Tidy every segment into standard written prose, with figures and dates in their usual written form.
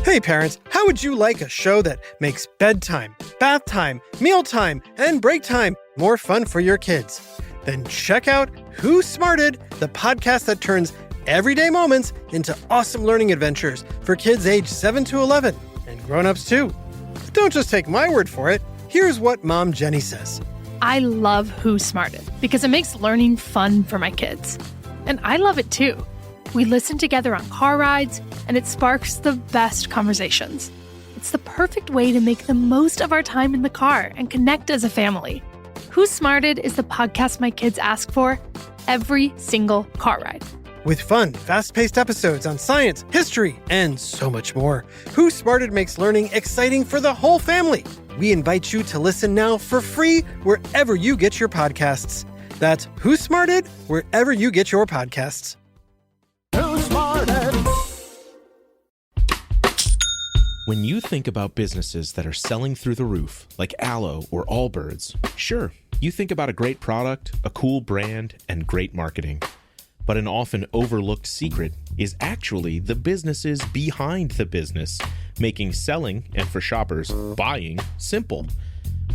Hey parents, how would you like a show that makes bedtime, bath time, mealtime, and break time more fun for your kids? Then check out Who Smarted, the podcast that turns everyday moments into awesome learning adventures for kids aged 7 to 11, and grown-ups too. But don't just take my word for it. Here's what Mom Jenny says. I love Who Smarted because it makes learning fun for my kids. And I love it too. We listen together on car rides, and it sparks the best conversations. It's the perfect way to make the most of our time in the car and connect as a family. Who Smarted is the podcast my kids ask for every single car ride. With fun, fast-paced episodes on science, history, and so much more, Who Smarted makes learning exciting for the whole family. We invite you to listen now for free wherever you get your podcasts. That's Who Smarted, wherever you get your podcasts. When you think about businesses that are selling through the roof, like Aloe or Allbirds, sure, you think about a great product, a cool brand, and great marketing. But an often overlooked secret is actually the businesses behind the business, making selling, and for shoppers, buying, simple.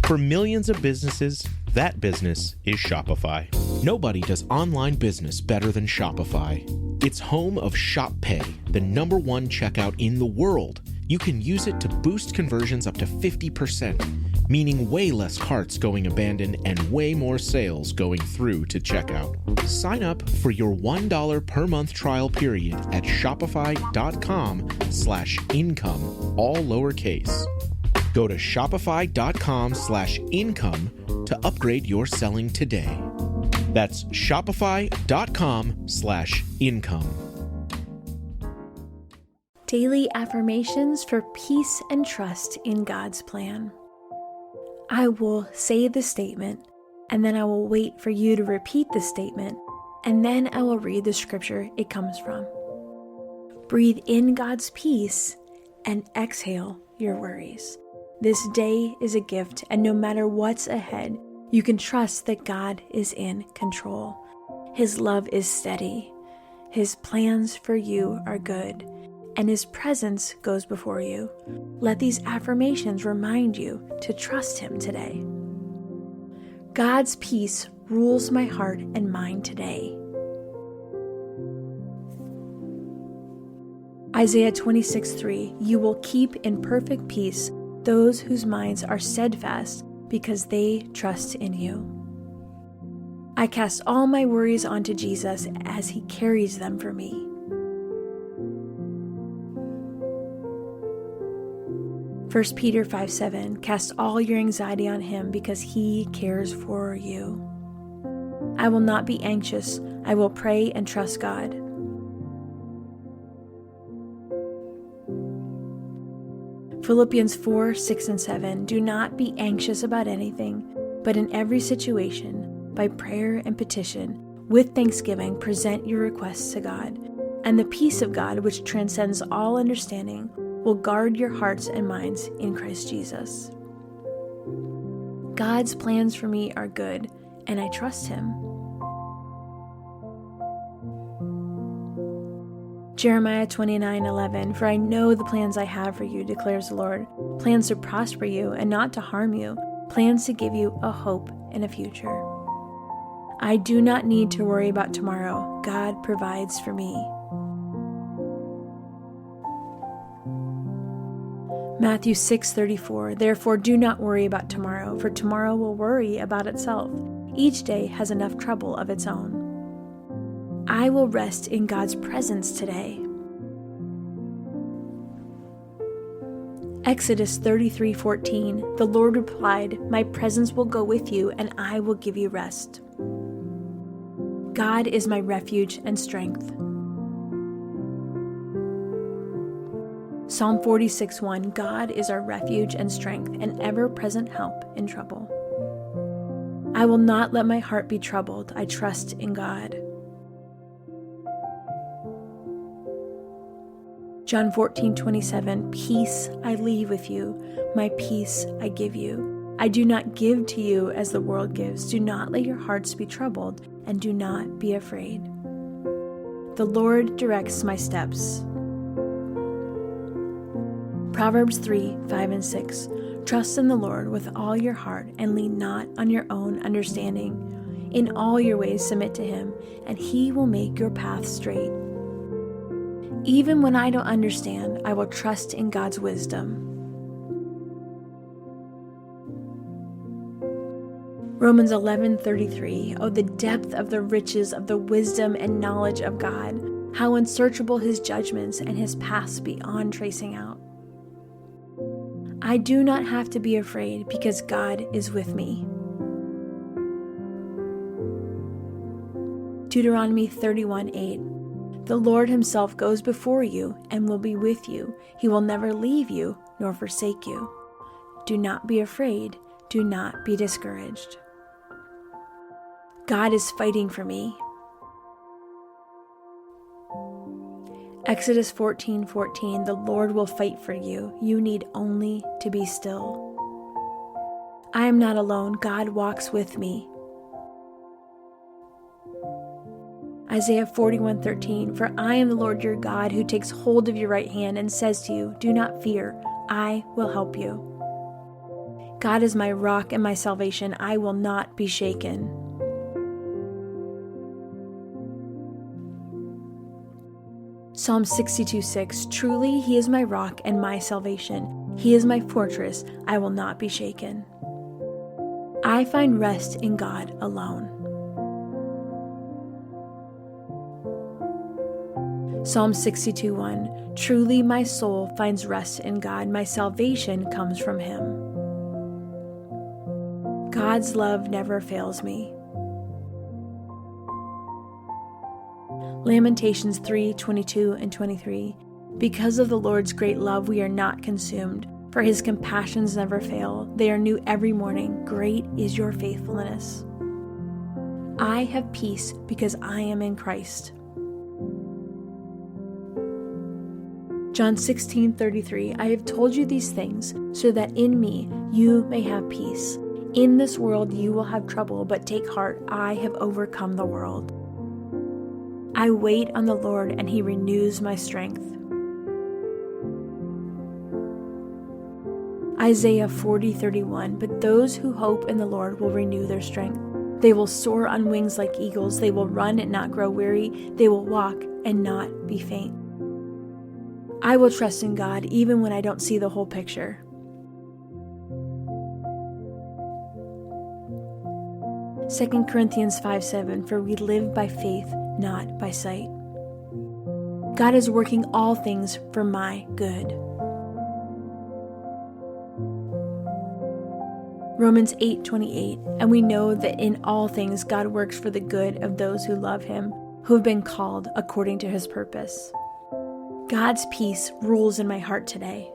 For millions of businesses, that business is Shopify. Nobody does online business better than Shopify. It's home of Shop Pay, the #1 checkout in the world. You can use it to boost conversions up to 50%, meaning way less carts going abandoned and way more sales going through to checkout. Sign up for your $1 per month trial period at shopify.com/income, all lowercase. Go to shopify.com/income to upgrade your selling today. That's shopify.com/income. Daily Affirmations for peace and trust in God's plan. I will say the statement, and then I will wait for you to repeat the statement, and then I will read the scripture it comes from. Breathe in God's peace and exhale your worries. This day is a gift, and no matter what's ahead, you can trust that God is in control. His love is steady. His plans for you are good, and His presence goes before you. Let these affirmations remind you to trust Him today. God's peace rules my heart and mind today. Isaiah 26:3, you will keep in perfect peace those whose minds are steadfast because they trust in you. I cast all my worries onto Jesus as He carries them for me. 1 Peter 5:7, cast all your anxiety on Him because He cares for you. I will not be anxious. I will pray and trust God. Philippians 4:6-7, do not be anxious about anything, but in every situation, by prayer and petition, with thanksgiving, present your requests to God, and the peace of God, which transcends all understanding, will guard your hearts and minds in Christ Jesus. God's plans for me are good, and I trust Him. Jeremiah 29:11, for I know the plans I have for you, declares the Lord, plans to prosper you and not to harm you, plans to give you a hope and a future. I do not need to worry about tomorrow. God provides for me. Matthew 6:34, therefore do not worry about tomorrow, for tomorrow will worry about itself. Each day has enough trouble of its own. I will rest in God's presence today. Exodus 33:14, the Lord replied, my presence will go with you and I will give you rest. God is my refuge and strength. Psalm 46:1, God is our refuge and strength, an ever-present help in trouble. I will not let my heart be troubled. I trust in God. John 14:27, peace I leave with you, my peace I give you. I do not give to you as the world gives. Do not let your hearts be troubled, and do not be afraid. The Lord directs my steps. Proverbs 3, 5, and 6. Trust in the Lord with all your heart and lean not on your own understanding. In all your ways submit to him, and he will make your path straight. Even when I don't understand, I will trust in God's wisdom. Romans 11:33. Oh, the depth of the riches of the wisdom and knowledge of God. How unsearchable his judgments and his paths beyond tracing out. I do not have to be afraid because God is with me. Deuteronomy 31:8. The Lord himself goes before you and will be with you. He will never leave you nor forsake you. Do not be afraid. Do not be discouraged. God is fighting for me. Exodus 14:14. The Lord will fight for you. You need only to be still. I am not alone. God walks with me. Isaiah 41:13. For I am the Lord your God who takes hold of your right hand and says to you, do not fear, I will help you. God is my rock and my salvation. I will not be shaken. Psalm 62:6. Truly he is my rock and my salvation. He is my fortress. I will not be shaken. I find rest in God alone. Psalm 62:1. Truly my soul finds rest in God. My salvation comes from him. God's love never fails me. Lamentations 3:22 and 23. Because of the Lord's great love we are not consumed, for his compassions never fail. They are new every morning. Great is your faithfulness. I have peace because I am in Christ. John 16:33. I have told you these things so that in me you may have peace. In this world you will have trouble, but take heart, I have overcome the world. I wait on the Lord, and he renews my strength. Isaiah 40:31. But those who hope in the Lord will renew their strength. They will soar on wings like eagles. They will run and not grow weary. They will walk and not be faint. I will trust in God even when I don't see the whole picture. Second Corinthians 5:7. For we live by faith, not by sight. God is working all things for my good. Romans 8:28. And we know that in all things God works for the good of those who love him, who have been called according to his purpose. God's peace rules in my heart today.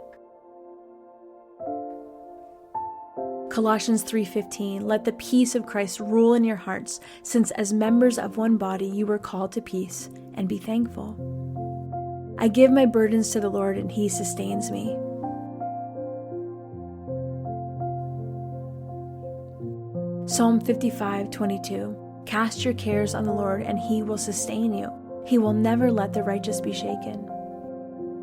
Colossians 3:15. Let the peace of Christ rule in your hearts, since as members of one body you were called to peace, and be thankful. I give my burdens to the Lord, and he sustains me. Psalm 55:22. Cast your cares on the Lord, and he will sustain you. He will never let the righteous be shaken.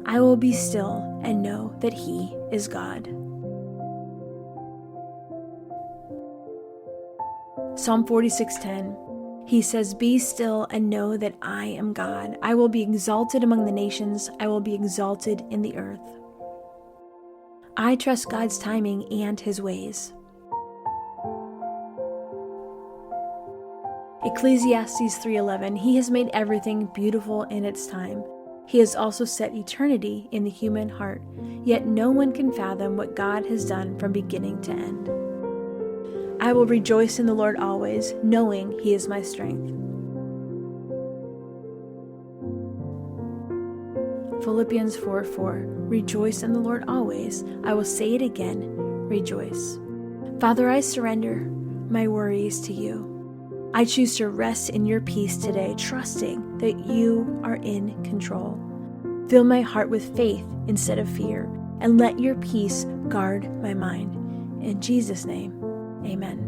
I will be still and know that he is God. Psalm 46:10. He says, be still and know that I am God. I will be exalted among the nations. I will be exalted in the earth. I trust God's timing and his ways. Ecclesiastes 3:11. He has made everything beautiful in its time. He has also set eternity in the human heart, yet no one can fathom what God has done from beginning to end. I will rejoice in the Lord always, knowing he is my strength. Philippians 4:4. Rejoice in the Lord always. I will say it again, rejoice. Father, I surrender my worries to you. I choose to rest in your peace today, trusting that you are in control. Fill my heart with faith instead of fear, and let your peace guard my mind. In Jesus' name, amen.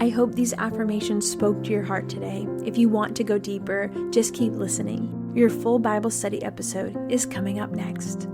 I hope these affirmations spoke to your heart today. If you want to go deeper, just keep listening. Your full Bible study episode is coming up next.